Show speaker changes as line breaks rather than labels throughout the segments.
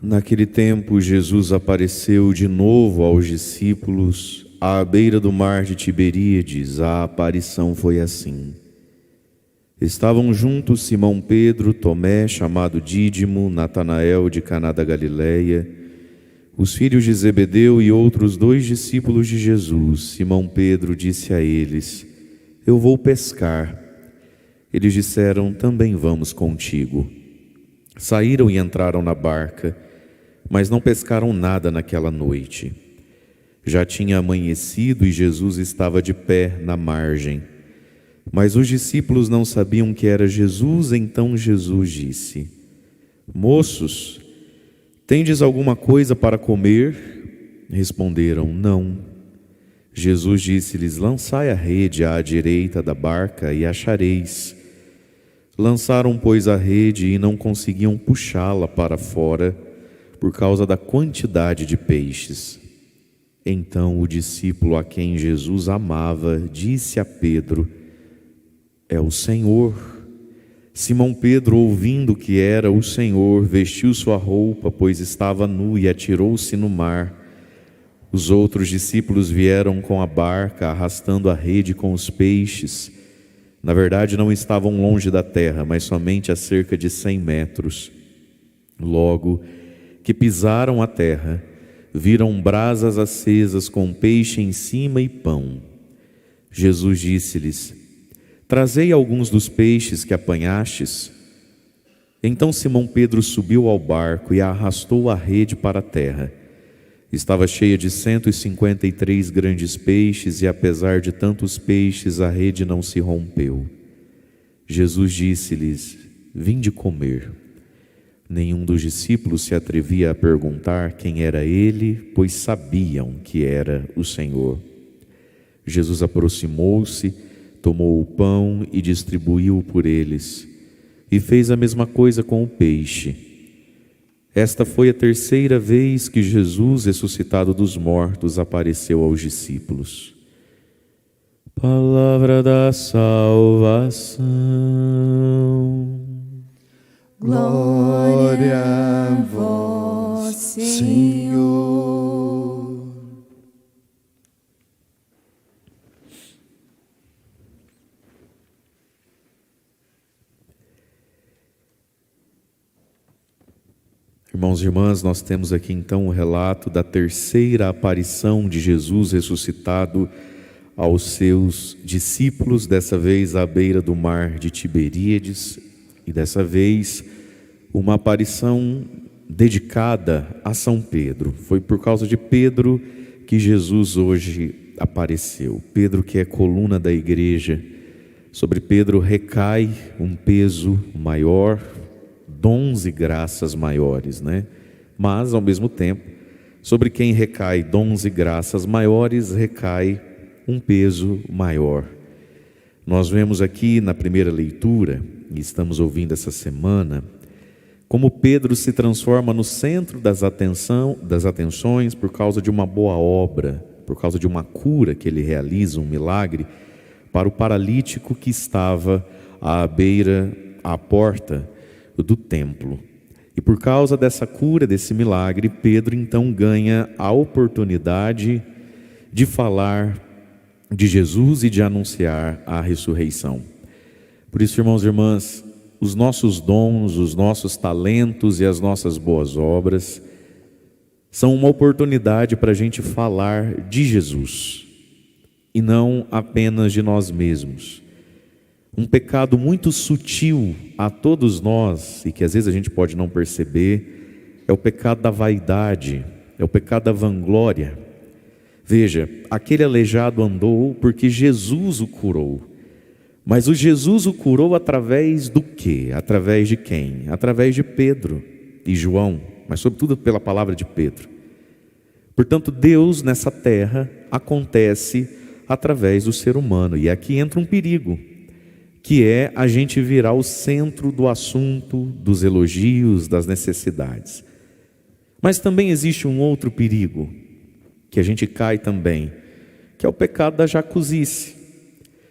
Naquele tempo, Jesus apareceu de novo aos discípulos à beira do mar de Tiberíades. A aparição foi assim. Estavam juntos Simão Pedro, Tomé, chamado Dídimo, Natanael de Caná da Galileia, os filhos de Zebedeu e outros 2 discípulos de Jesus. Simão Pedro disse a eles: Eu vou pescar. Eles disseram: Também vamos contigo. Saíram e entraram na barca, mas não pescaram nada naquela noite. Já tinha amanhecido e Jesus estava de pé na margem. Mas os discípulos não sabiam que era Jesus. Então Jesus disse: Moços, tendes alguma coisa para comer? Responderam: Não. Jesus disse-lhes: Lançai a rede à direita da barca e achareis. Lançaram, pois, a rede e não conseguiam puxá-la para fora por causa da quantidade de peixes. Então o discípulo a quem Jesus amava disse a Pedro: É o Senhor. Simão Pedro, ouvindo que era o Senhor, vestiu sua roupa, pois estava nu, e atirou-se no mar. Os outros discípulos vieram com a barca, arrastando a rede com os peixes. Na verdade, não estavam longe da terra, mas somente a cerca de 100 metros. Logo que pisaram a terra, viram brasas acesas com peixe em cima e pão. Jesus disse-lhes: Trazei alguns dos peixes que apanhastes. Então Simão Pedro subiu ao barco e arrastou a rede para a terra. Estava cheia de 153 grandes peixes, e apesar de tantos peixes, a rede não se rompeu. Jesus disse-lhes: Vinde comer. Nenhum dos discípulos se atrevia a perguntar quem era ele, pois sabiam que era o Senhor. Jesus aproximou-se, tomou o pão e distribuiu por eles, e fez a mesma coisa com o peixe. Esta foi a 3ª vez que Jesus, ressuscitado dos mortos, apareceu aos discípulos. Palavra da salvação.
Glória a vós, Senhor.
Irmãos e irmãs, nós temos aqui então o relato da 3ª aparição de Jesus ressuscitado aos seus discípulos, dessa vez à beira do mar de Tiberíades, e dessa vez uma aparição dedicada a São Pedro. Foi por causa de Pedro que Jesus hoje apareceu. Pedro, que é coluna da igreja. Sobre Pedro recai um peso maior, dons e graças maiores, né? Mas, ao mesmo tempo, sobre quem recai dons e graças maiores, recai um peso maior. Nós vemos aqui na primeira leitura, e estamos ouvindo essa semana, como Pedro se transforma no centro das atenções por causa de uma boa obra, por causa de uma cura que ele realiza, um milagre, para o paralítico que estava à porta do templo. E por causa dessa cura, desse milagre, Pedro então ganha a oportunidade de falar de Jesus e de anunciar a ressurreição. Por isso, irmãos e irmãs, os nossos dons, os nossos talentos e as nossas boas obras são uma oportunidade para a gente falar de Jesus e não apenas de nós mesmos. Um pecado muito sutil a todos nós, e que às vezes a gente pode não perceber, é o pecado da vaidade, é o pecado da vanglória. Veja, aquele aleijado andou porque Jesus o curou. Mas o Jesus o curou através do quê? Através de quem? Através de Pedro e João, mas sobretudo pela palavra de Pedro. Portanto, Deus nessa terra acontece através do ser humano. E aqui entra um perigo, que é a gente virar o centro do assunto, dos elogios, das necessidades. Mas também existe um outro perigo, que a gente cai também, que é o pecado da jacuzice,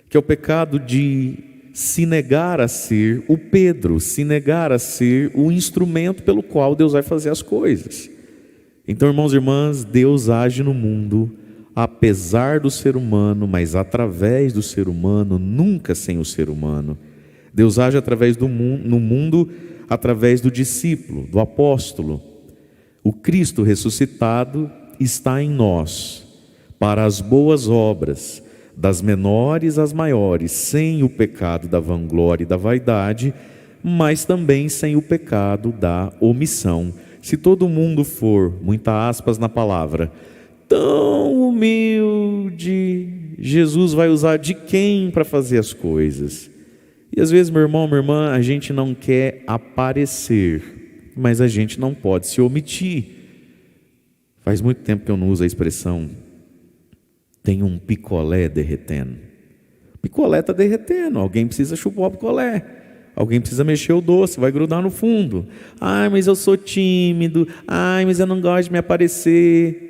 que é o pecado de se negar a ser o Pedro, se negar a ser o instrumento pelo qual Deus vai fazer as coisas. Então, irmãos e irmãs, Deus age no mundo, apesar do ser humano, mas através do ser humano, nunca sem o ser humano. Deus age através do mundo, no mundo, através do discípulo, do apóstolo. O Cristo ressuscitado está em nós, para as boas obras, das menores às maiores, sem o pecado da vanglória e da vaidade, mas também sem o pecado da omissão. Se todo mundo for, muita aspas na palavra, tão humilde, Jesus vai usar de quem para fazer as coisas? E às vezes, meu irmão, minha irmã, a gente não quer aparecer, mas a gente não pode se omitir. Faz muito tempo que eu não uso a expressão tem um picolé derretendo. O picolé está derretendo, alguém precisa chupar o picolé, alguém precisa mexer o doce, vai grudar no fundo. Ai, mas eu sou tímido, ai, mas eu não gosto de me aparecer.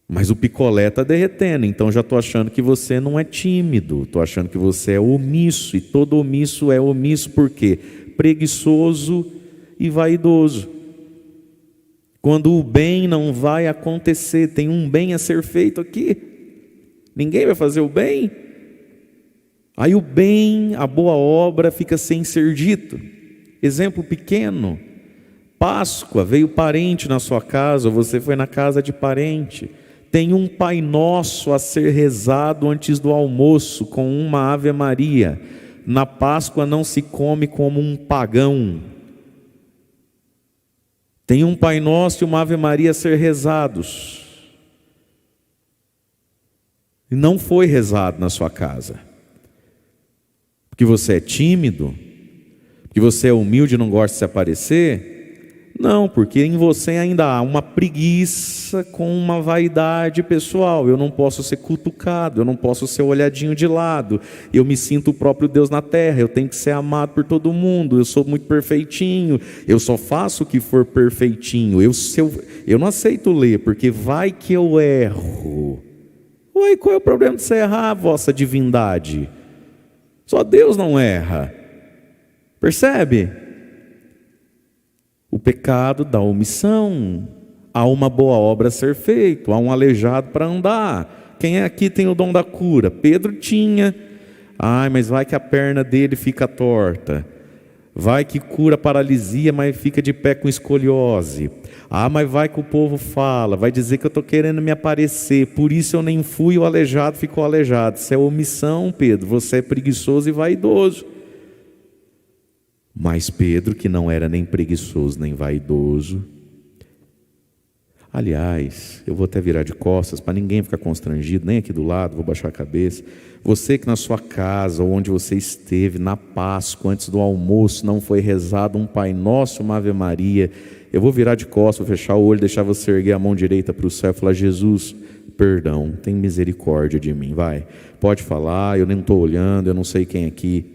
Mas o picolé está derretendo, então já estou achando que você não é tímido, estou achando que você é omisso, e todo omisso é omisso por quê? Preguiçoso e vaidoso. Quando o bem não vai acontecer, tem um bem a ser feito aqui, ninguém vai fazer o bem, aí o bem, a boa obra fica sem ser dito. Exemplo pequeno, Páscoa, veio parente na sua casa, ou você foi na casa de parente, tem um Pai Nosso a ser rezado antes do almoço, com uma Ave Maria. Na Páscoa não se come como um pagão. Tem um Pai Nosso e uma Ave Maria a ser rezados. E não foi rezado na sua casa. Porque você é tímido? Porque você é humilde e não gosta de se aparecer? Não, porque em você ainda há uma preguiça com uma vaidade pessoal. Eu não posso ser cutucado, eu não posso ser olhadinho de lado. Eu me sinto o próprio Deus na terra, eu tenho que ser amado por todo mundo. Eu sou muito perfeitinho, eu só faço o que for perfeitinho. Eu não aceito ler, porque vai que eu erro. Ué, qual é o problema de você errar, vossa divindade? Só Deus não erra. Percebe? O pecado da omissão. Há uma boa obra a ser feita, há um aleijado para andar. Quem aqui tem o dom da cura? Pedro tinha. Ai, mas vai que a perna dele fica torta. Vai que cura a paralisia, mas fica de pé com escoliose. Ah, mas vai que o povo fala, vai dizer que eu estou querendo me aparecer, por isso eu nem fui, o aleijado ficou aleijado. Isso é omissão, Pedro, você é preguiçoso e vaidoso. Mas Pedro, que não era nem preguiçoso nem vaidoso, aliás, eu vou até virar de costas para ninguém ficar constrangido, nem aqui do lado, vou baixar a cabeça. Você que na sua casa, ou onde você esteve, na Páscoa, antes do almoço, não foi rezado um Pai Nosso, uma Ave Maria, eu vou virar de costas, vou fechar o olho, deixar você erguer a mão direita para o céu e falar: Jesus, perdão, tem misericórdia de mim, vai. Pode falar, eu nem estou olhando, eu não sei quem aqui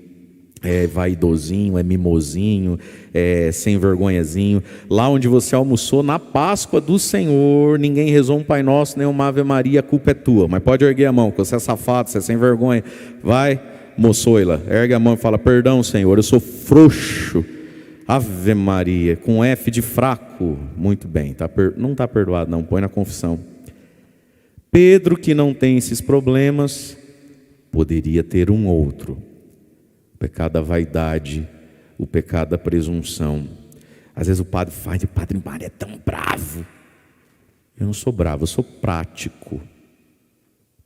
é vaidosinho, é mimosinho, é sem vergonhazinho. Lá onde você almoçou na Páscoa do Senhor, ninguém rezou um Pai Nosso, nem uma Ave Maria, a culpa é tua. Mas pode erguer a mão, porque você é safado, você é sem vergonha. Vai, moçoila, ergue a mão e fala: perdão, Senhor, eu sou frouxo. Ave Maria, com F de fraco. Muito bem, não está perdoado não, põe na confissão. Pedro, que não tem esses problemas, poderia ter um outro. O pecado da vaidade, o pecado da presunção. Às vezes o padre faz, o Padre Mário é tão bravo. Eu não sou bravo, eu sou prático.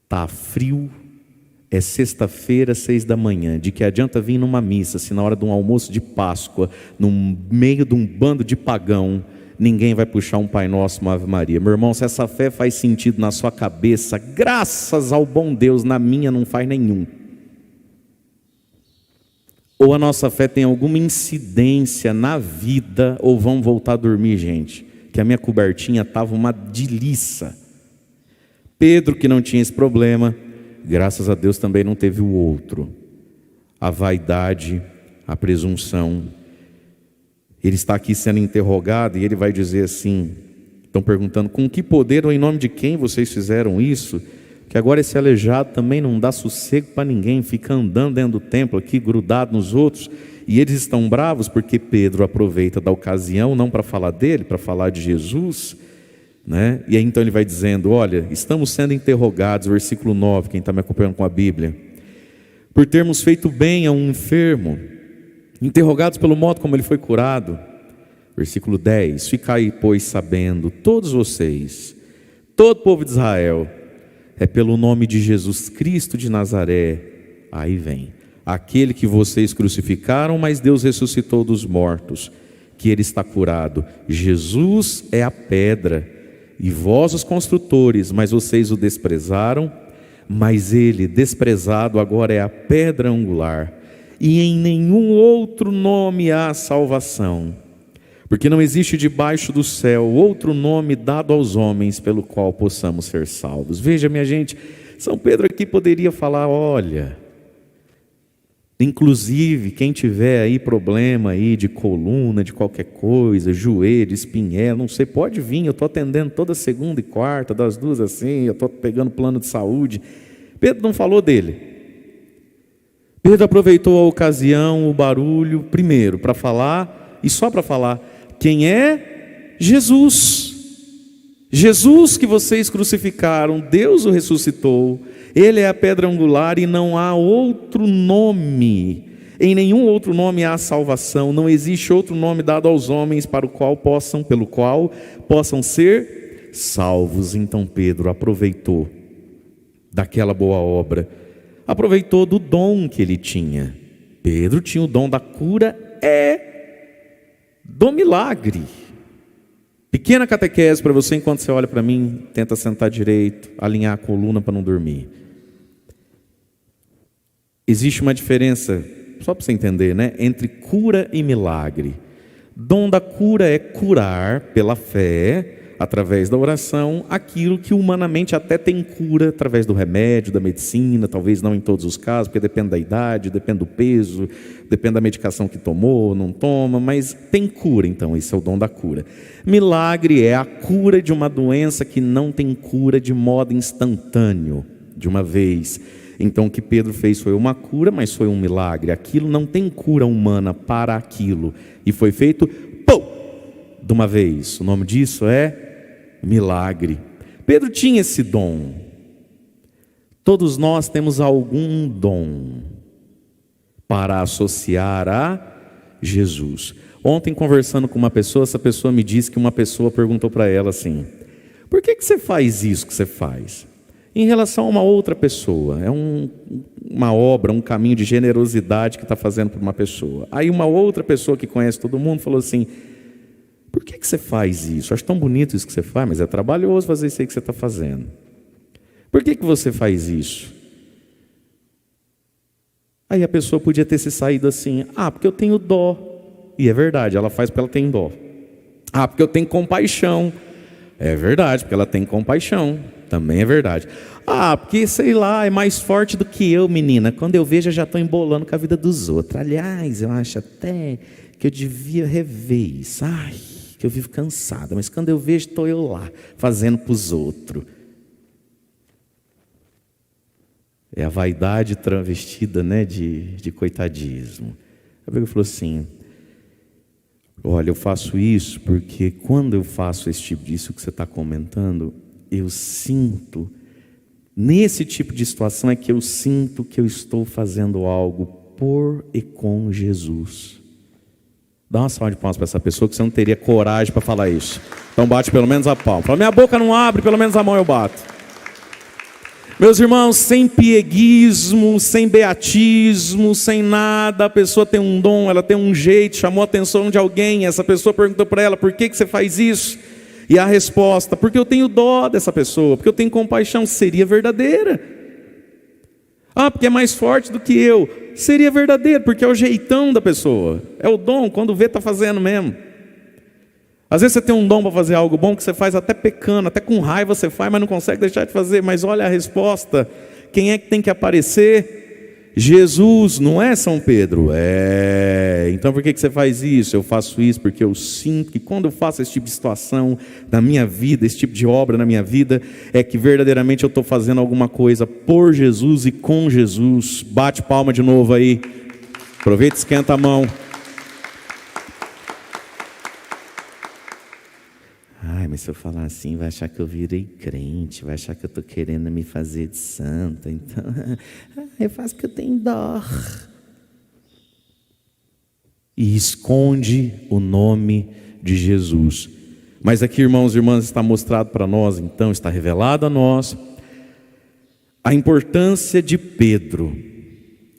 Tá frio, é sexta-feira, 6 da manhã. De que adianta vir numa missa, se na hora de um almoço de Páscoa, no meio de um bando de pagão, ninguém vai puxar um Pai Nosso, uma Ave Maria. Meu irmão, se essa fé faz sentido na sua cabeça, graças ao bom Deus, na minha não faz nenhum. Ou a nossa fé tem alguma incidência na vida, ou vamos voltar a dormir, gente, que a minha cobertinha estava uma delícia. Pedro, que não tinha esse problema, graças a Deus também não teve o outro. A vaidade, a presunção. Ele está aqui sendo interrogado e ele vai dizer assim, estão perguntando: com que poder ou em nome de quem vocês fizeram isso? Que que agora esse aleijado também não dá sossego para ninguém, fica andando dentro do templo aqui, grudado nos outros, e eles estão bravos porque Pedro aproveita da ocasião, não para falar dele, para falar de Jesus, né? E aí então ele vai dizendo, olha, estamos sendo interrogados, versículo 9, quem está me acompanhando com a Bíblia, por termos feito bem a um enfermo, interrogados pelo modo como ele foi curado. Versículo 10, ficai, pois, sabendo, todos vocês, todo o povo de Israel, é pelo nome de Jesus Cristo de Nazaré, aí vem, aquele que vocês crucificaram, mas Deus ressuscitou dos mortos, que ele está curado. Jesus é a pedra, e vós os construtores, mas vocês o desprezaram, mas ele, desprezado, agora é a pedra angular, e em nenhum outro nome há salvação, porque não existe debaixo do céu outro nome dado aos homens pelo qual possamos ser salvos. Veja, minha gente, São Pedro aqui poderia falar, olha, inclusive quem tiver aí problema aí de coluna, de qualquer coisa, joelho, espinhela, não sei, pode vir, eu estou atendendo toda segunda e quarta, das 2 assim, eu estou pegando plano de saúde. Pedro não falou dele. Pedro aproveitou a ocasião, o barulho, primeiro, para falar, e só para falar, quem é? Jesus. Jesus que vocês crucificaram, Deus o ressuscitou, ele é a pedra angular e não há outro nome, em nenhum outro nome há salvação, não existe outro nome dado aos homens pelo qual possam ser salvos. Então Pedro aproveitou daquela boa obra, aproveitou do dom que ele tinha. Pedro tinha o dom da cura do milagre. Pequena catequese para você, enquanto você olha para mim, tenta sentar direito, alinhar a coluna para não dormir. Existe uma diferença, só para você entender, né, entre cura e milagre. Dom da cura é curar pela fé, através da oração, aquilo que humanamente até tem cura através do remédio, da medicina, talvez não em todos os casos, porque depende da idade, depende do peso, depende da medicação que tomou, não toma, mas tem cura. Então esse é o dom da cura. Milagre é a cura de uma doença que não tem cura de modo instantâneo, de uma vez. Então o que Pedro fez foi uma cura, mas foi um milagre. Aquilo não tem cura humana para aquilo, e foi feito de uma vez. O nome disso é milagre. Pedro tinha esse dom. Todos nós temos algum dom para associar a Jesus. Ontem, conversando com uma pessoa, essa pessoa me disse que uma pessoa perguntou para ela assim, por que você faz isso que você faz? Em relação a uma outra pessoa, é uma obra, um caminho de generosidade que está fazendo para uma pessoa. Aí uma outra pessoa que conhece todo mundo falou assim, por que você faz isso? Acho tão bonito isso que você faz, mas é trabalhoso fazer isso aí que você está fazendo. Por que você faz isso? Aí a pessoa podia ter se saído assim, porque eu tenho dó. E é verdade, ela faz porque ela tem dó. Porque eu tenho compaixão. É verdade, porque ela tem compaixão. Também é verdade. Porque, sei lá, é mais forte do que eu, menina. Quando eu vejo, eu já estou embolando com a vida dos outros. Aliás, eu acho até que eu devia rever isso. Que eu vivo cansada, mas quando eu vejo, estou eu lá, fazendo para os outros. É a vaidade travestida, né, de coitadismo. A Bíblia falou assim, olha, eu faço isso porque quando eu faço esse tipo disso que você está comentando, eu sinto, nesse tipo de situação é que eu sinto que eu estou fazendo algo por e com Jesus. Dá uma salva de palmas para essa pessoa que você não teria coragem para falar isso. Então bate pelo menos a palma. Fala, minha boca não abre, pelo menos a mão eu bato. Meus irmãos, sem pieguismo, sem beatismo, sem nada, a pessoa tem um dom, ela tem um jeito, chamou a atenção de alguém, essa pessoa perguntou para ela, por que você faz isso? E a resposta, porque eu tenho dó dessa pessoa, porque eu tenho compaixão, seria verdadeira. Porque é mais forte do que eu, seria verdadeiro, porque é o jeitão da pessoa, é o dom, quando vê está fazendo mesmo. Às vezes você tem um dom para fazer algo bom que você faz até pecando, até com raiva você faz, mas não consegue deixar de fazer. Mas olha a resposta, quem é que tem que aparecer? Jesus não é São Pedro? É. Então por que você faz isso? Eu faço isso porque eu sinto que quando eu faço esse tipo de situação na minha vida, esse tipo de obra na minha vida, é que verdadeiramente eu estou fazendo alguma coisa por Jesus e com Jesus. Bate palma de novo aí. Aproveita e esquenta a mão. Ai, mas se eu falar assim, vai achar que eu virei crente, vai achar que eu estou querendo me fazer de santa. Então, eu faço que eu tenho dó. E esconde o nome de Jesus. Mas aqui, irmãos e irmãs, está mostrado para nós, então, está revelado a nós, a importância de Pedro.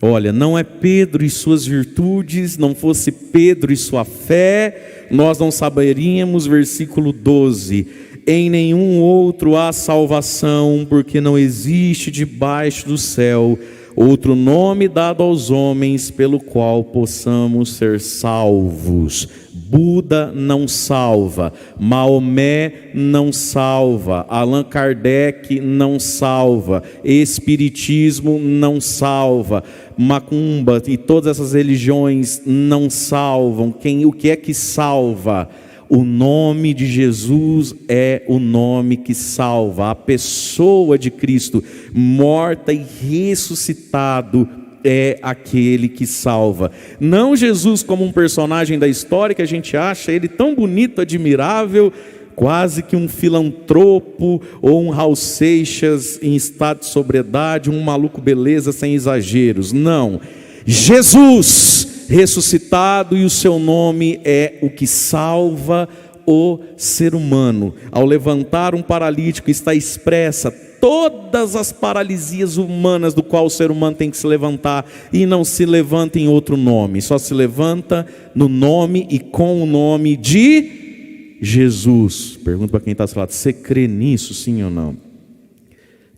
Olha, não é Pedro e suas virtudes, não fosse Pedro e sua fé, nós não saberíamos, versículo 12, em nenhum outro há salvação, porque não existe debaixo do céu outro nome dado aos homens pelo qual possamos ser salvos. Buda não salva, Maomé não salva, Allan Kardec não salva, Espiritismo não salva, Macumba e todas essas religiões não salvam. O que é que salva? O nome de Jesus é o nome que salva. A pessoa de Cristo, morta e ressuscitado, é aquele que salva. Não Jesus como um personagem da história que a gente acha ele tão bonito, admirável, quase que um filantropo ou um Raul Seixas em estado de sobriedade, um maluco beleza sem exageros. Não, Jesus ressuscitado, e o seu nome é o que salva o ser humano. Ao levantar um paralítico está expressa todas as paralisias humanas do qual o ser humano tem que se levantar, e não se levanta em outro nome, só se levanta no nome e com o nome de Jesus. Pergunta para quem está ao seu lado: você crê nisso, sim ou não?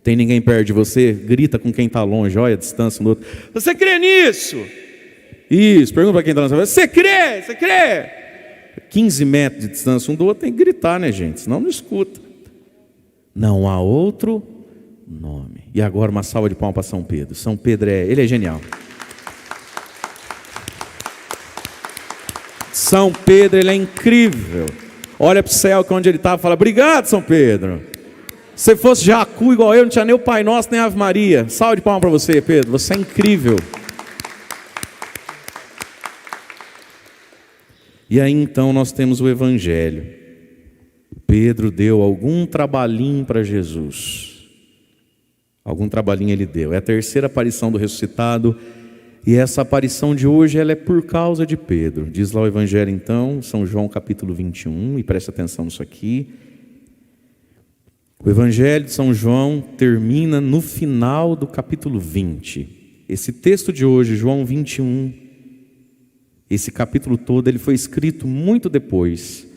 Tem ninguém perto de você? Grita com quem está longe, olha a distância um do outro: você crê nisso? Isso, pergunta para quem está longe: você crê? Você crê? 15 metros de distância um do outro, tem que gritar, né, gente? Senão não escuta. Não há outro nome. E agora uma salva de palmas para São Pedro. São Pedro ele é genial. São Pedro, ele é incrível. Olha para o céu, que onde ele estava, fala: obrigado, São Pedro. Se fosse jacu igual eu, não tinha nem o Pai Nosso, nem a Ave Maria. Salve de palmas para você, Pedro. Você é incrível. E aí então nós temos o Evangelho. Pedro deu algum trabalhinho para Jesus. Algum trabalhinho ele deu. É a terceira aparição do ressuscitado. E essa aparição de hoje, ela é por causa de Pedro. Diz lá o Evangelho então, São João capítulo 21, e preste atenção nisso aqui. O Evangelho de São João termina no final do capítulo 20. Esse texto de hoje, João 21, esse capítulo todo, ele foi escrito muito depois,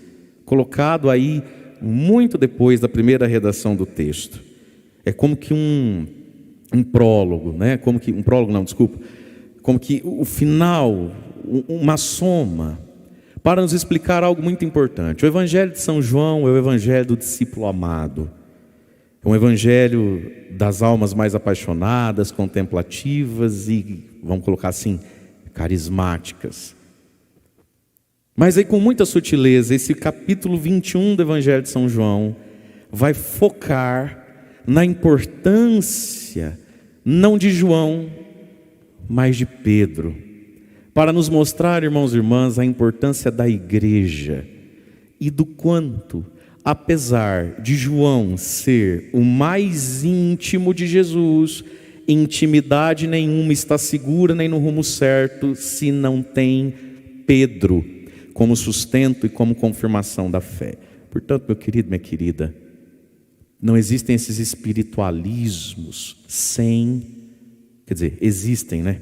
colocado aí muito depois da primeira redação do texto. É como que um prólogo, né? Como que o final, uma soma, para nos explicar algo muito importante. O Evangelho de São João é o Evangelho do discípulo amado. É um Evangelho das almas mais apaixonadas, contemplativas e, vamos colocar assim, carismáticas. Mas aí, com muita sutileza, esse capítulo 21 do Evangelho de São João vai focar na importância, não de João, mas de Pedro, para nos mostrar, irmãos e irmãs, a importância da igreja e do quanto, apesar de João ser o mais íntimo de Jesus, intimidade nenhuma está segura nem no rumo certo se não tem Pedro como sustento e como confirmação da fé. Portanto, meu querido, minha querida, não existem esses espiritualismos existem, né?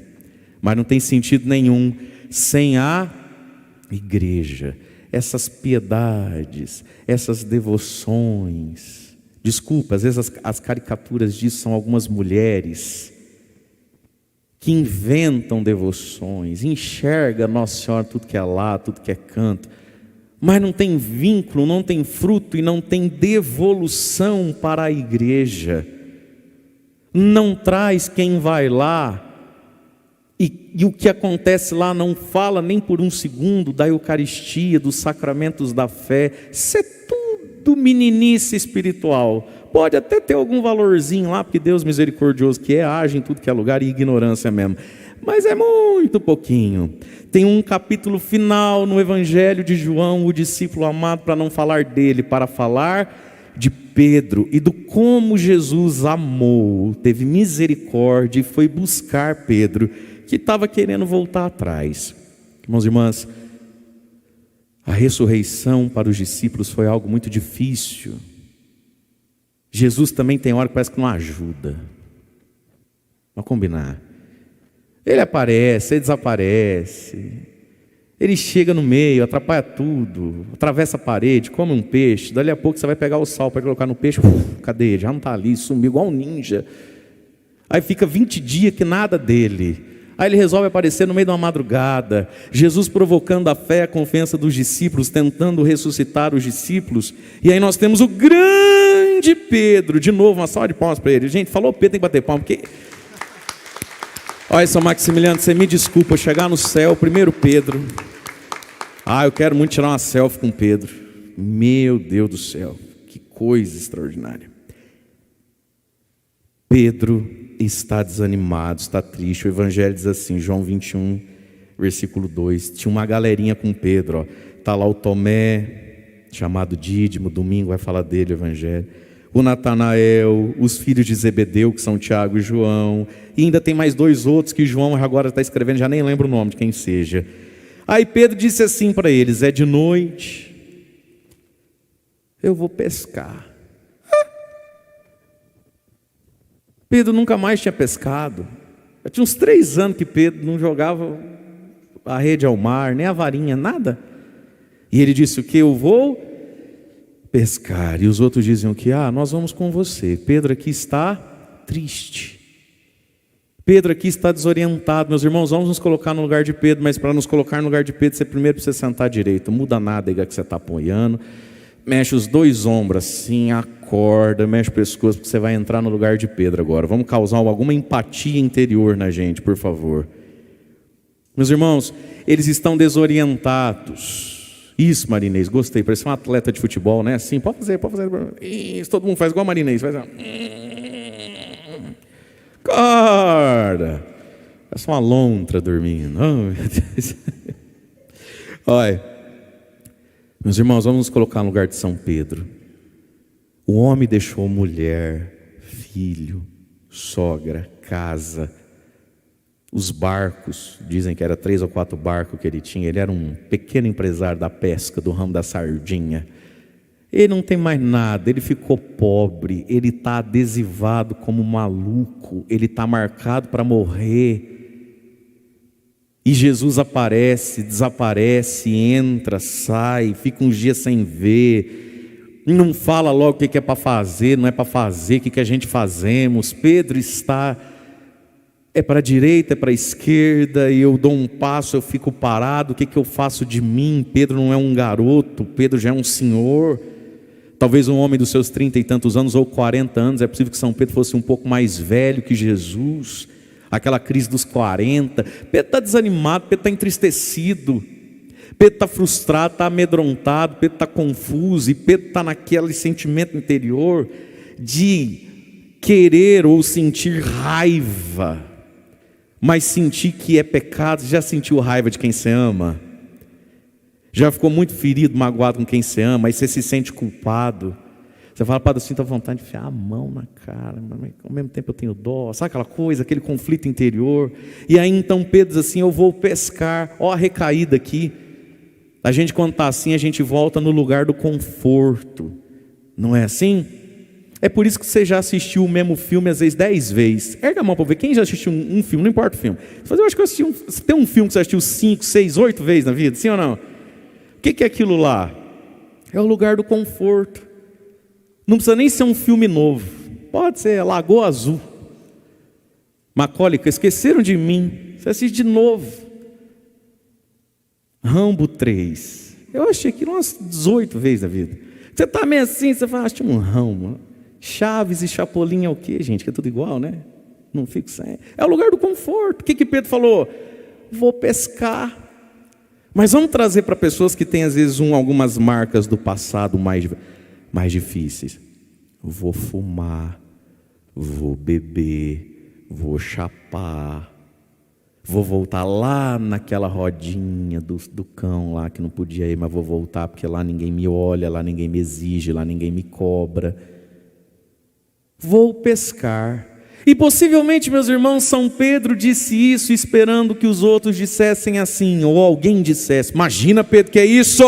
Mas não tem sentido nenhum sem a igreja, essas piedades, essas devoções. Desculpa, às vezes as caricaturas disso são algumas mulheres que inventam devoções, enxerga Nossa Senhora tudo que é lá, tudo que é canto, mas não tem vínculo, não tem fruto e não tem devolução para a igreja. Não traz quem vai lá E o que acontece lá não fala nem por um segundo da Eucaristia, dos sacramentos da fé. Isso é tudo meninice espiritual. Pode até ter algum valorzinho lá, porque Deus misericordioso que é, age em tudo que é lugar e ignorância mesmo. Mas é muito pouquinho. Tem um capítulo final no Evangelho de João, o discípulo amado, para não falar dele, para falar de Pedro e do como Jesus amou, teve misericórdia e foi buscar Pedro, que estava querendo voltar atrás. Irmãos e irmãs, a ressurreição para os discípulos foi algo muito difícil. Jesus também tem hora que parece que não ajuda. Vamos combinar. Ele aparece, ele desaparece. Ele chega no meio, atrapalha tudo, atravessa a parede, come um peixe. Dali a pouco você vai pegar o sal para colocar no peixe. Cadê ele? Já não está ali, sumiu igual um ninja. Aí fica 20 dias que nada dele. Aí ele resolve aparecer no meio de uma madrugada. Jesus provocando a fé, a confiança dos discípulos, tentando ressuscitar os discípulos. E aí nós temos o grande Pedro. De novo, uma salva de palmas para ele. Gente, falou Pedro, tem que bater palmas, porque... Olha, São Maximiliano, você me desculpa, chegar no céu, primeiro Pedro. Eu quero muito tirar uma selfie com Pedro. Meu Deus do céu, que coisa extraordinária. Pedro está desanimado, está triste. O Evangelho diz assim, João 21, versículo 2. Tinha uma galerinha com Pedro, está lá o Tomé, chamado Dídimo, domingo vai falar dele o Evangelho. O Natanael, os filhos de Zebedeu, que são Tiago e João, e ainda tem mais 2 outros que João agora está escrevendo, já nem lembro o nome de quem seja. Aí Pedro disse assim para eles, é de noite, eu vou pescar. Pedro nunca mais tinha pescado, já tinha uns 3 anos que Pedro não jogava a rede ao mar, nem a varinha, nada. E ele disse o que? Eu vou pescar. E os outros diziam que, nós vamos com você. Pedro aqui está triste. Pedro aqui está desorientado. Meus irmãos, vamos nos colocar no lugar de Pedro, mas para nos colocar no lugar de Pedro, você primeiro precisa sentar direito. Muda a nádega que você está apoiando. Mexe os 2 ombros assim, acorda, mexe o pescoço, porque você vai entrar no lugar de Pedro agora. Vamos causar alguma empatia interior na gente, por favor. Meus irmãos, eles estão desorientados. Isso, Marinês, gostei, parece um atleta de futebol, né? Assim, pode fazer. Isso, todo mundo faz igual Marinês, faz. Acorda! Parece uma lontra dormindo. Oh, meu Deus. Olha, meus irmãos, vamos nos colocar no lugar de São Pedro. O homem deixou mulher, filho, sogra, casa, os barcos, dizem que era 3 ou 4 barcos que ele tinha. Ele era um pequeno empresário da pesca, do ramo da sardinha. Ele não tem mais nada, ele ficou pobre, ele está adesivado como maluco, ele está marcado para morrer. E Jesus aparece, desaparece, entra, sai, fica uns dias sem ver, não fala logo o que é para fazer, não é para fazer, o que a gente fazemos. Pedro está... é para a direita, é para a esquerda, e eu dou um passo, eu fico parado, o que eu faço de mim? Pedro não é um garoto, Pedro já é um senhor, talvez um homem dos seus 30 e tantos anos, ou 40 anos, é possível que São Pedro fosse um pouco mais velho que Jesus, aquela crise dos 40, Pedro está desanimado, Pedro está entristecido, Pedro está frustrado, está amedrontado, Pedro está confuso, e Pedro está naquele sentimento interior de querer ou sentir raiva, mas sentir que é pecado. Já sentiu raiva de quem você ama? Já ficou muito ferido, magoado com quem você ama, aí você se sente culpado. Você fala, Padre, eu sinto a vontade de enfiar a mão na cara, mas ao mesmo tempo eu tenho dó. Sabe aquela coisa, aquele conflito interior? E aí então Pedro diz assim, eu vou pescar. Ó a recaída aqui. A gente quando está assim, a gente volta no lugar do conforto. Não é assim? É por isso que você já assistiu o mesmo filme às vezes 10 vezes. Erga a mão para ver quem já assistiu um filme, não importa o filme. Eu acho que eu assisti tem um filme que você assistiu 5, 6, 8 vezes na vida, sim ou não? O que é aquilo lá? É o lugar do conforto. Não precisa nem ser um filme novo. Pode ser Lagoa Azul, Macaulay, Esqueceram de Mim. Você assiste de novo. Rambo 3. Eu achei aquilo umas 18 vezes na vida. Você está meio assim, você fala, acho um Rambo. Chaves e Chapolin é o quê, gente? Que é tudo igual, né? Não fico sem. É o lugar do conforto. O que Pedro falou? Vou pescar. Mas vamos trazer para pessoas que têm às vezes algumas marcas do passado mais difíceis. Vou fumar, vou beber, vou chapar, vou voltar lá naquela rodinha do cão lá que não podia ir, mas vou voltar porque lá ninguém me olha, lá ninguém me exige, lá ninguém me cobra. Vou pescar. E possivelmente, meus irmãos, São Pedro disse isso esperando que os outros dissessem assim, ou alguém dissesse: imagina, Pedro, que é isso?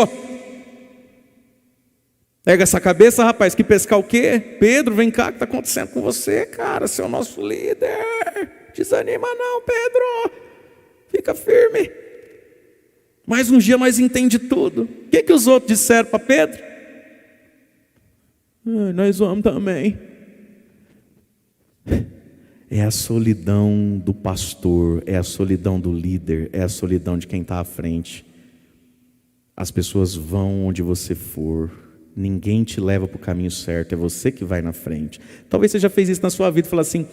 Pega essa cabeça, rapaz, que pescar o quê? Pedro, vem cá, o que está acontecendo com você, cara? Você é o nosso líder. Desanima não, Pedro. Fica firme. Mais um dia nós entende tudo. O que os outros disseram para Pedro? Nós vamos também. É a solidão do pastor, é a solidão do líder, é a solidão de quem está à frente. As pessoas vão onde você for, ninguém te leva para o caminho certo, é você que vai na frente. Talvez você já fez isso na sua vida, falar assim: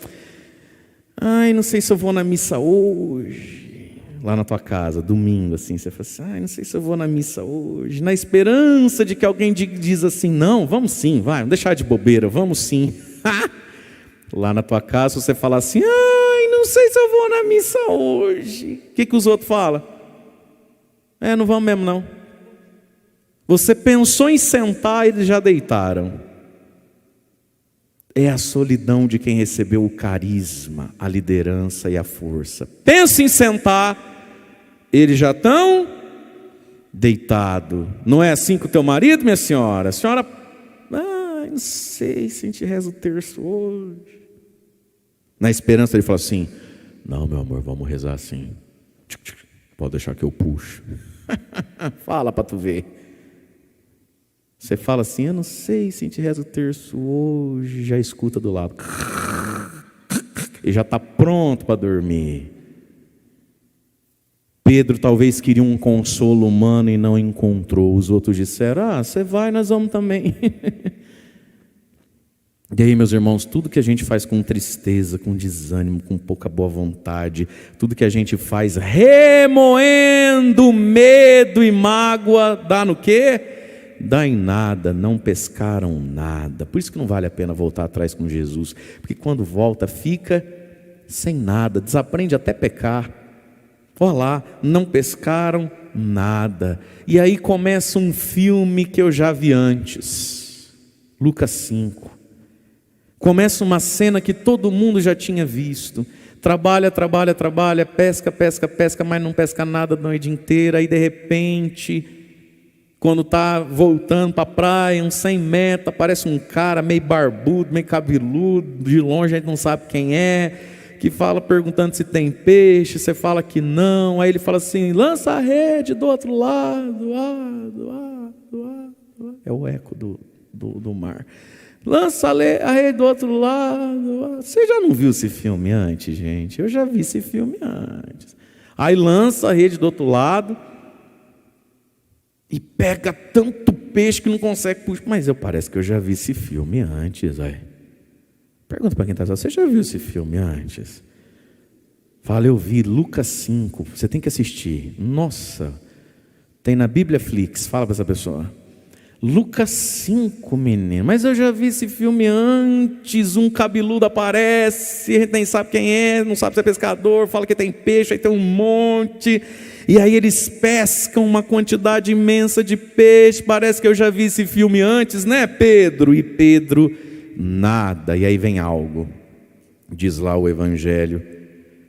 ai, não sei se eu vou na missa hoje. Lá na tua casa, domingo, assim, você fala assim: ai, não sei se eu vou na missa hoje. Na esperança de que alguém diz assim: não, vamos sim, vai, não deixar de bobeira, vamos sim. Lá na tua casa, você fala assim: ai, não sei se eu vou na missa hoje. O que os outros falam? Não vamos mesmo não. Você pensou em sentar e eles já deitaram. É a solidão de quem recebeu o carisma, a liderança e a força. Pensa em sentar, eles já estão deitados. Não é assim com o teu marido, minha senhora? A senhora, não sei se a gente reza o terço hoje. Na esperança ele fala assim: não, meu amor, vamos rezar assim. Pode deixar que eu puxo. Fala para tu ver. Você fala assim: eu não sei se a gente reza o terço hoje. Já escuta do lado. E já está pronto para dormir. Pedro talvez queria um consolo humano e não encontrou. Os outros disseram: você vai, nós vamos também. E aí, meus irmãos, tudo que a gente faz com tristeza, com desânimo, com pouca boa vontade, tudo que a gente faz remoendo medo e mágoa, dá no quê? Dá em nada, não pescaram nada. Por isso que não vale a pena voltar atrás com Jesus, porque quando volta fica sem nada, desaprende até pecar. Olha lá, não pescaram nada. E aí começa um filme que eu já vi antes, Lucas 5. Começa uma cena que todo mundo já tinha visto. Trabalha, pesca, mas não pesca nada a noite inteira. Aí de repente, quando está voltando para a praia, uns 100 metros, aparece um cara meio barbudo, meio cabeludo, de longe a gente não sabe quem é, que fala perguntando se tem peixe, você fala que não. Aí ele fala assim: lança a rede do outro lado, é o eco do mar. Lança a rede do outro lado. Você já não viu esse filme antes, gente? Eu já vi esse filme antes. Aí lança a rede do outro lado e pega tanto peixe que não consegue puxar. Mas parece que eu já vi esse filme antes. Aí. Pergunta para quem está falando: você já viu esse filme antes? Fala: eu vi, Lucas 5. Você tem que assistir. Nossa, tem na Bibliaflix. Fala para essa pessoa: Lucas 5, menino, mas eu já vi esse filme antes. Um cabeludo aparece, a gente nem sabe quem é, não sabe se é pescador, fala que tem peixe, aí tem um monte, e aí eles pescam uma quantidade imensa de peixe. Parece que eu já vi esse filme antes, né, Pedro? E Pedro, nada. E aí vem algo, diz lá o Evangelho,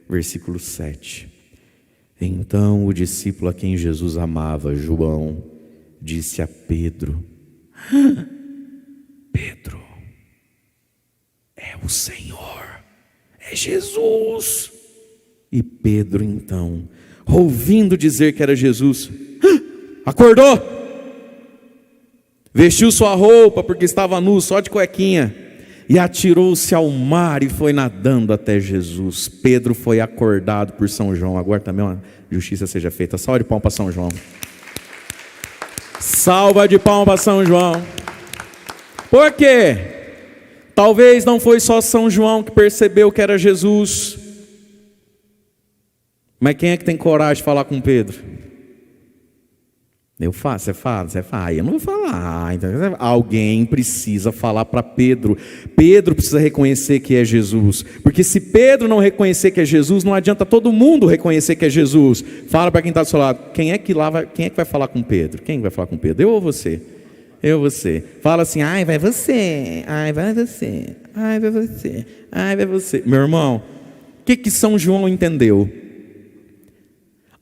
versículo 7. Então o discípulo a quem Jesus amava, João, disse a Pedro: Pedro, é o Senhor, é Jesus. E Pedro então, ouvindo dizer que era Jesus, acordou, vestiu sua roupa, porque estava nu, só de cuequinha, e atirou-se ao mar e foi nadando até Jesus. Pedro foi acordado por São João. Agora também uma justiça seja feita. Salve de palmas para São João. Salva de palmas para São João. Por quê? Talvez não foi só São João que percebeu que era Jesus. Mas quem é que tem coragem de falar com Pedro? Eu falo, você fala, eu não vou falar. Então, alguém precisa falar para Pedro. Pedro precisa reconhecer que é Jesus. Porque se Pedro não reconhecer que é Jesus, não adianta todo mundo reconhecer que é Jesus. Fala para quem está do seu lado, quem é que vai falar com Pedro? Quem vai falar com Pedro? Eu ou você? Eu ou você? Fala assim, ai, vai você. Ai, vai você. Ai, vai você. Ai, vai você. Meu irmão, o que São João entendeu?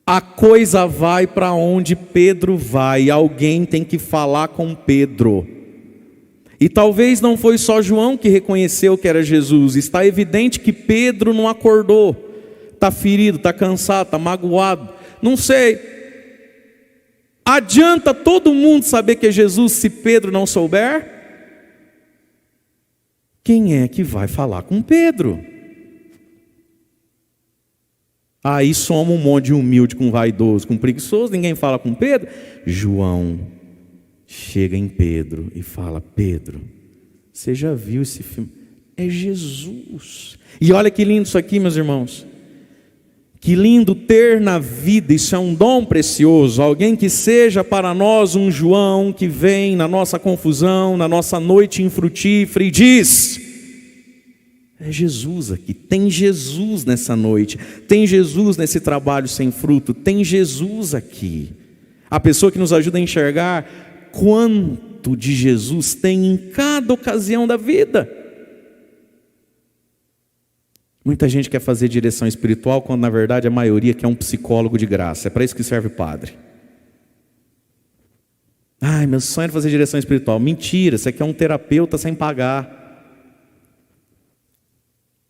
A coisa vai para onde Pedro vai. Alguém tem que falar com Pedro. E talvez não foi só João que reconheceu que era Jesus. Está evidente que Pedro não acordou. Está ferido, está cansado, está magoado. Não sei. Adianta todo mundo saber que é Jesus se Pedro não souber? Quem é que vai falar com Pedro? Aí soma um monte de humilde com vaidoso, com preguiçoso, ninguém fala com Pedro. João chega em Pedro e fala, Pedro, você já viu esse filme? É Jesus. E olha que lindo isso aqui, meus irmãos. Que lindo ter na vida, isso é um dom precioso. Alguém que seja para nós um João que vem na nossa confusão, na nossa noite infrutífera e diz... É Jesus aqui, tem Jesus nessa noite, tem Jesus nesse trabalho sem fruto, tem Jesus aqui. A pessoa que nos ajuda a enxergar quanto de Jesus tem em cada ocasião da vida. Muita gente quer fazer direção espiritual, quando na verdade a maioria quer um psicólogo de graça, é para isso que serve o padre. Ai, meu sonho é fazer direção espiritual. Mentira, você quer um terapeuta sem pagar.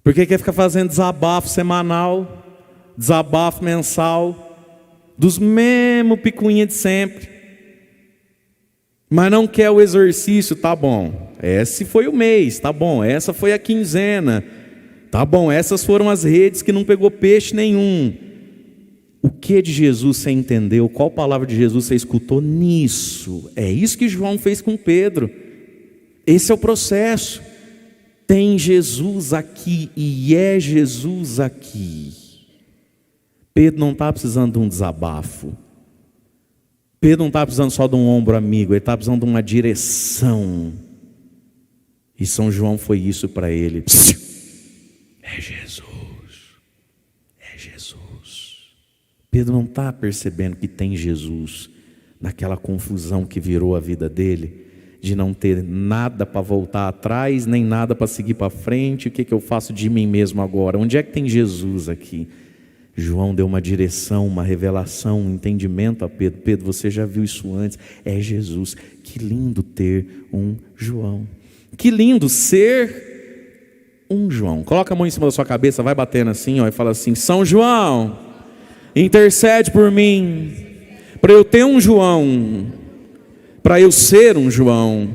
Porque quer ficar fazendo desabafo semanal, desabafo mensal, dos mesmos picuinha de sempre. Mas não quer o exercício, tá bom. Esse foi o mês, tá bom. Essa foi a quinzena, tá bom. Essas foram as redes que não pegou peixe nenhum. O que de Jesus você entendeu? Qual palavra de Jesus você escutou nisso? É isso que João fez com Pedro. Esse é o processo. Tem Jesus aqui e é Jesus aqui. Pedro não está precisando de um desabafo. Pedro não está precisando só de um ombro amigo, ele está precisando de uma direção. E São João foi isso para ele. É Jesus. É Jesus. Pedro não está percebendo que tem Jesus naquela confusão que virou a vida dele. De não ter nada para voltar atrás, nem nada para seguir para frente. O que eu faço de mim mesmo agora? Onde é que tem Jesus aqui? João deu uma direção, uma revelação, um entendimento a Pedro. Pedro, você já viu isso antes? É Jesus. Que lindo ter um João. Que lindo ser um João. Coloca a mão em cima da sua cabeça, vai batendo assim, ó, e fala assim, São João, intercede por mim, para eu ter um João, para eu ser um João.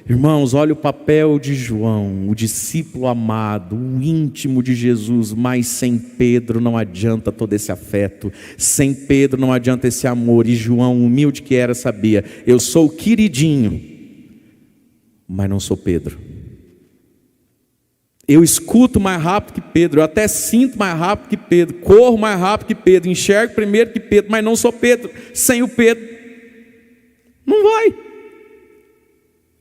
Irmãos, olha o papel de João, o discípulo amado, o íntimo de Jesus. Mas sem Pedro não adianta todo esse afeto, sem Pedro não adianta esse amor. E João, humilde que era, sabia, eu sou o queridinho, mas não sou Pedro. Eu escuto mais rápido que Pedro, eu até sinto mais rápido que Pedro, corro mais rápido que Pedro, enxergo primeiro que Pedro, mas não sou Pedro. Sem o Pedro não vai.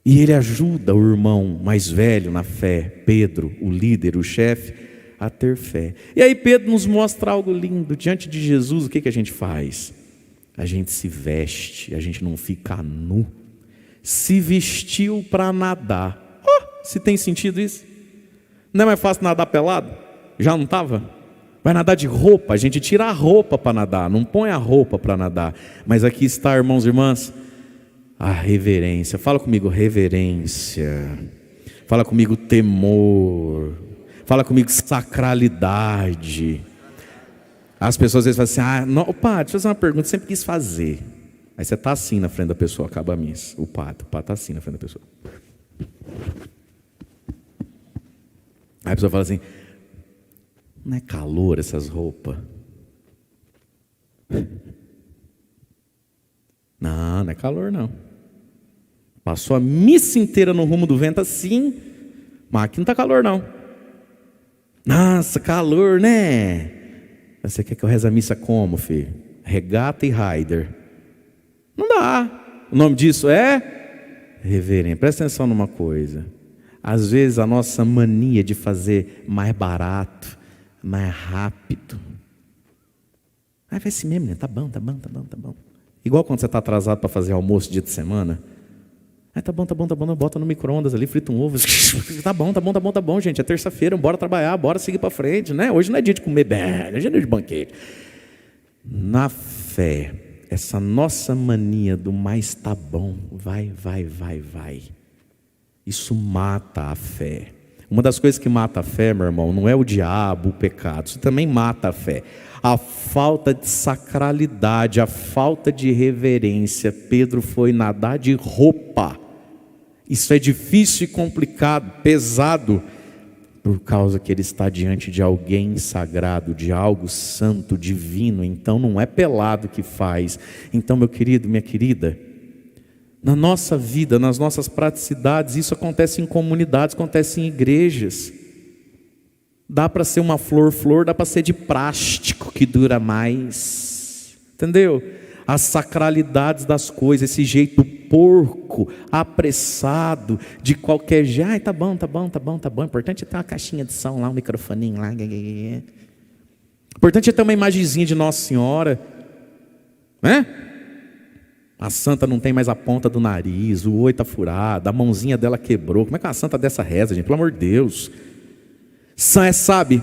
E ele ajuda o irmão mais velho na fé, Pedro, o líder, o chefe, a ter fé. E aí Pedro nos mostra algo lindo. Diante de Jesus, o que a gente faz? A gente se veste, a gente não fica nu. Se vestiu para nadar. Se tem sentido isso? Não é mais fácil nadar pelado? Já não estava? Vai nadar de roupa, a gente tira a roupa para nadar, não põe a roupa para nadar. Mas aqui está, irmãos e irmãs, a reverência. Fala comigo, reverência. Fala comigo, temor. Fala comigo, sacralidade. As pessoas às vezes falam assim, não, padre, deixa eu fazer uma pergunta que eu sempre quis fazer. Aí você está assim na frente da pessoa, acaba a missa. O padre está assim na frente da pessoa. Aí a pessoa fala assim, não é calor essas roupas? Não é calor não. Passou a missa inteira no rumo do vento assim, Mas aqui não está calor não. Nossa, calor, né? Você quer que eu reze a missa como, filho? Regata e Raider. Não dá. O nome disso é reverência. Presta atenção numa coisa. Às vezes a nossa mania de fazer mais barato, mais rápido. Vai assim mesmo, né? Tá bom. Igual quando você está atrasado para fazer almoço dia de semana. Tá bom, bota no micro-ondas ali, frita um ovo. Tá bom, gente, é terça-feira, bora trabalhar, bora seguir para frente, né? Hoje não é dia de comer bem, hoje é dia de banquete. Na fé, essa nossa mania do mais tá bom, vai. Isso mata a fé. Uma das coisas que mata a fé, meu irmão, não é o diabo, o pecado, isso também mata a fé. A falta de sacralidade, a falta de reverência. Pedro foi nadar de roupa. Isso é difícil e complicado, pesado, por causa que ele está diante de alguém sagrado, de algo santo, divino. Então não é pelado que faz. Então, meu querido, minha querida, na nossa vida, nas nossas praticidades, isso acontece em comunidades, acontece em igrejas. Dá para ser uma flor, dá para ser de plástico que dura mais. Entendeu? As sacralidades das coisas, esse jeito porco, apressado, de qualquer jeito. Ai, tá bom. O importante é ter uma caixinha de som lá, um microfoninho lá. O importante é ter uma imagenzinha de Nossa Senhora. Né? A santa não tem mais a ponta do nariz, o olho está furado, a mãozinha dela quebrou. Como é que uma santa dessa reza, gente? Pelo amor de Deus. Sabe?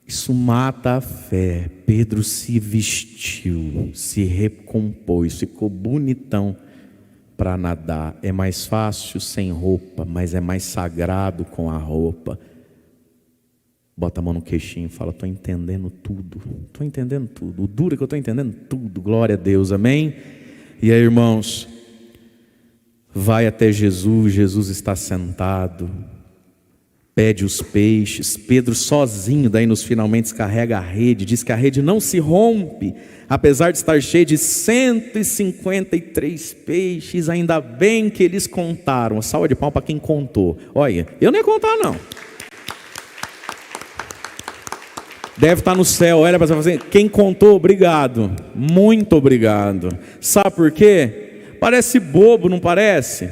Isso mata a fé. Pedro se vestiu, se recompôs, ficou bonitão para nadar. É mais fácil sem roupa, mas é mais sagrado com a roupa. Bota a mão no queixinho e fala: estou entendendo tudo. O duro é que eu estou entendendo tudo. Glória a Deus, amém? E aí, irmãos, vai até Jesus. Jesus está sentado, pede os peixes. Pedro sozinho, daí nos finalmente carrega a rede. Diz que a rede não se rompe, apesar de estar cheia de 153 peixes. Ainda bem que eles contaram. Salva de palmas para quem contou. Olha, eu nem ia contar não. Deve estar no céu, olha para você, quem contou, obrigado, muito obrigado. Sabe por quê? Parece bobo, não parece?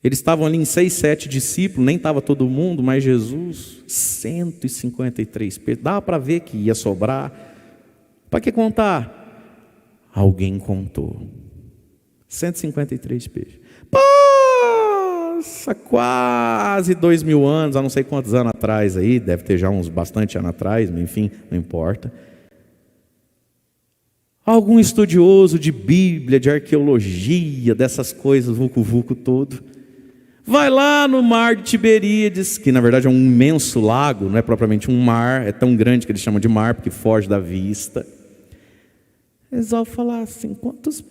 Eles estavam ali em 6, 7 discípulos, nem estava todo mundo, mas Jesus, 153 peixes, dava para ver que ia sobrar. Para que contar? Alguém contou, 153 peixes. Nossa, quase 2000 anos, há não sei quantos anos atrás aí, deve ter já uns bastante anos atrás, mas enfim, não importa. Algum estudioso de Bíblia, de arqueologia, dessas coisas, vucu-vucu todo, vai lá no mar de Tiberíades, que na verdade é um imenso lago, não é propriamente um mar, é tão grande que eles chamam de mar, porque foge da vista. Eles vão falar assim: quantas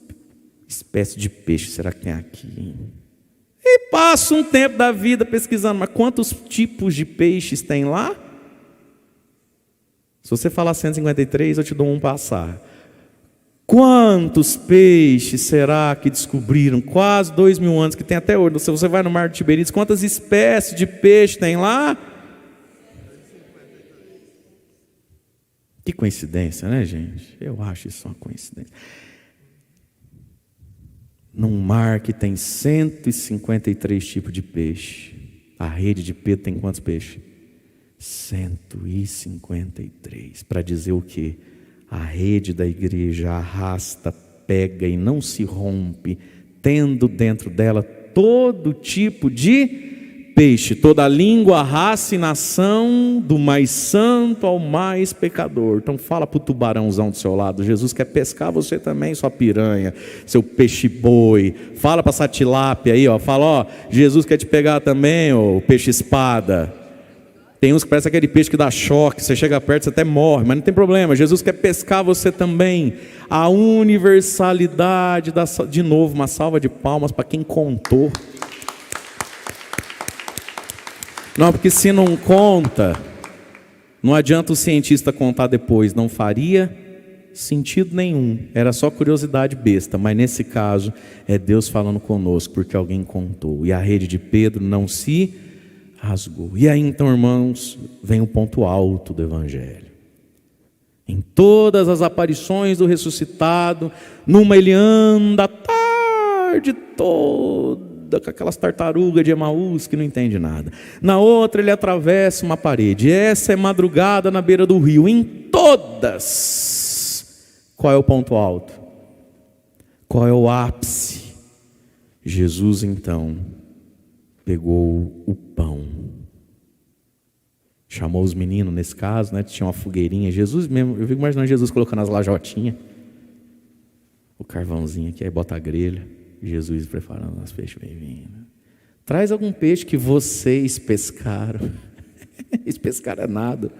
espécies de peixe será que tem aqui, hein? E passa um tempo da vida pesquisando, mas quantos tipos de peixes tem lá? Se você falar 153, eu te dou um passar. Quantos peixes será que descobriram? Quase 2000 anos que tem até hoje. Se você vai no mar de Tiberíades, quantas espécies de peixe tem lá? Que coincidência, né, gente? Eu acho isso uma coincidência. Num mar que tem 153 tipos de peixe, a rede de Pedro tem quantos peixes? 153. Para dizer o quê? A rede da igreja arrasta, pega e não se rompe, tendo dentro dela todo tipo de peixe, toda língua, raça e nação, do mais santo ao mais pecador. Então fala para o tubarãozão do seu lado: Jesus quer pescar você também, sua piranha, seu peixe boi. Fala para essa tilápia aí, ó, fala: ó, Jesus quer te pegar também, ó, peixe espada. Tem uns que parece aquele peixe que dá choque, você chega perto, você até morre, mas não tem problema, Jesus quer pescar você também. A universalidade, de novo, uma salva de palmas para quem contou. Não, porque se não conta, não adianta o cientista contar depois, não faria sentido nenhum, era só curiosidade besta, mas nesse caso é Deus falando conosco, porque alguém contou, e a rede de Pedro não se rasgou. E aí então, irmãos, vem o ponto alto do Evangelho. Em todas as aparições do ressuscitado, numa ele anda a tarde toda, com aquelas tartarugas de Emaús que não entende nada. Na outra ele atravessa uma parede. Essa é madrugada na beira do rio. Em todas, qual é o ponto alto? Qual é o ápice? Jesus então pegou o pão, chamou os meninos, nesse caso, né? Tinha uma fogueirinha. Jesus mesmo, eu fico imaginando Jesus colocando as lajotinhas, o carvãozinho aqui, aí bota a grelha, Jesus preparando os peixes bem-vindos. Traz algum peixe que vocês pescaram. Eles pescaram nada.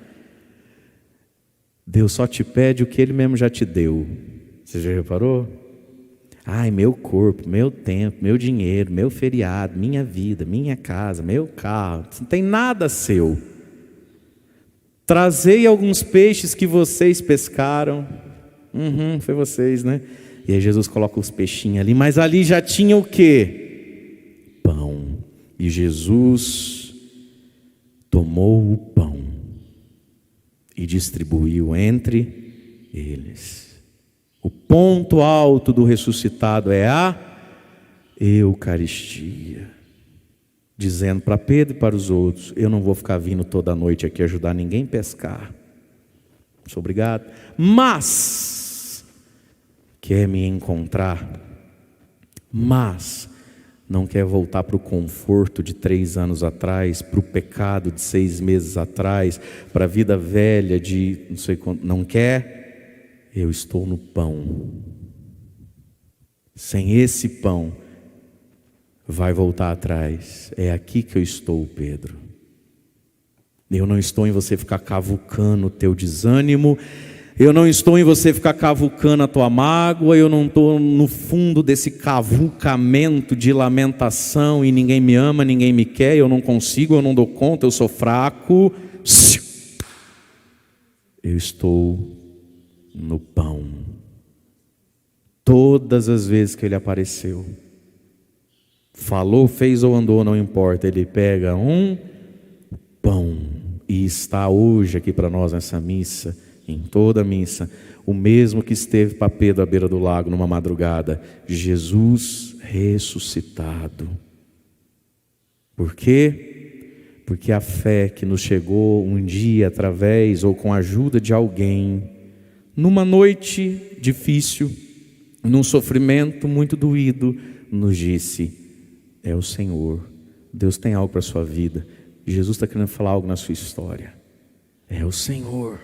Deus só te pede o que Ele mesmo já te deu. Você já reparou? Ai, meu corpo, meu tempo, meu dinheiro, meu feriado, minha vida, minha casa, meu carro. Não tem nada seu. Trazei alguns peixes que vocês pescaram. Foi vocês, né? E aí Jesus coloca os peixinhos ali. Mas ali já tinha o quê? Pão. E Jesus tomou o pão e distribuiu entre eles. O ponto alto do ressuscitado é a Eucaristia. Dizendo para Pedro e para os outros: eu não vou ficar vindo toda noite aqui ajudar ninguém a pescar. Muito obrigado. Mas quer me encontrar, mas não quer voltar para o conforto de 3 anos atrás, para o pecado de 6 meses atrás, para a vida velha de não sei quanto, não quer? Eu estou no pão. Sem esse pão, vai voltar atrás. É aqui que eu estou, Pedro. Eu não estou em você ficar cavucando o teu desânimo. Eu não estou em você ficar cavucando a tua mágoa. Eu não estou no fundo desse cavucamento de lamentação e ninguém me ama, ninguém me quer, eu não consigo, eu não dou conta, eu sou fraco. Eu estou no pão. Todas as vezes que Ele apareceu, falou, fez ou andou, não importa, Ele pega um pão e está hoje aqui para nós nessa missa, em toda a missa, o mesmo que esteve para Pedro à beira do lago numa madrugada, Jesus ressuscitado. Por quê? Porque a fé que nos chegou um dia através ou com a ajuda de alguém, numa noite difícil, num sofrimento muito doído, nos disse: é o Senhor. Deus tem algo para a sua vida. Jesus está querendo falar algo na sua história. É o Senhor.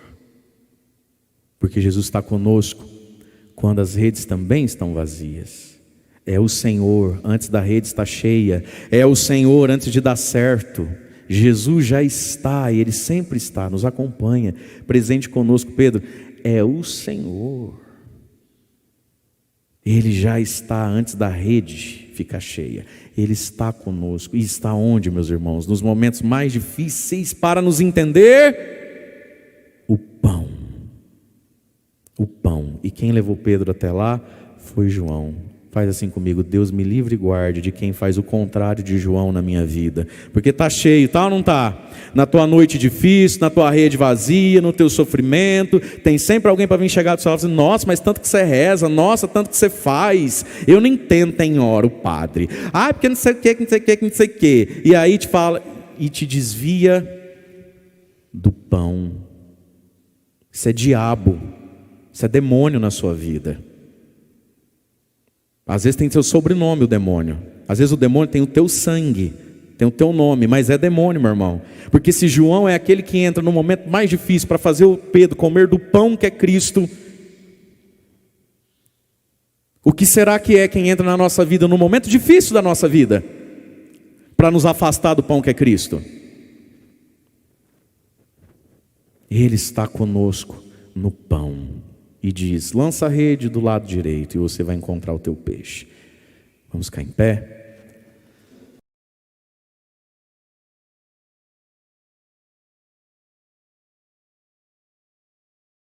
Porque Jesus está conosco quando as redes também estão vazias. É o Senhor antes da rede estar cheia. É o Senhor antes de dar certo. Jesus já está, e Ele sempre está, nos acompanha, presente conosco. Pedro, é o Senhor. Ele já está antes da rede ficar cheia. Ele está conosco. E está onde, meus irmãos? Nos momentos mais difíceis para nos entender, o pão. O pão. E quem levou Pedro até lá foi João. Faz assim comigo: Deus me livre e guarde de quem faz o contrário de João na minha vida. Porque está cheio, tá ou não está? Na tua noite difícil, na tua rede vazia, no teu sofrimento, tem sempre alguém para vir chegar do seu lado e dizer: nossa, mas tanto que você reza, nossa, tanto que você faz, eu não entendo, tem hora o padre. Ah, porque não sei o que, não sei o que, não sei o que. E aí te fala, e te desvia do pão. Isso é diabo, isso é demônio na sua vida. Às vezes tem seu sobrenome o demônio. Às vezes o demônio tem o teu sangue, tem o teu nome, mas é demônio, meu irmão. Porque se João é aquele que entra no momento mais difícil para fazer o Pedro comer do pão que é Cristo, o que será que é quem entra na nossa vida no momento difícil da nossa vida para nos afastar do pão que é Cristo? Ele está conosco no pão. E diz: lança a rede do lado direito e você vai encontrar o teu peixe. Vamos ficar em pé?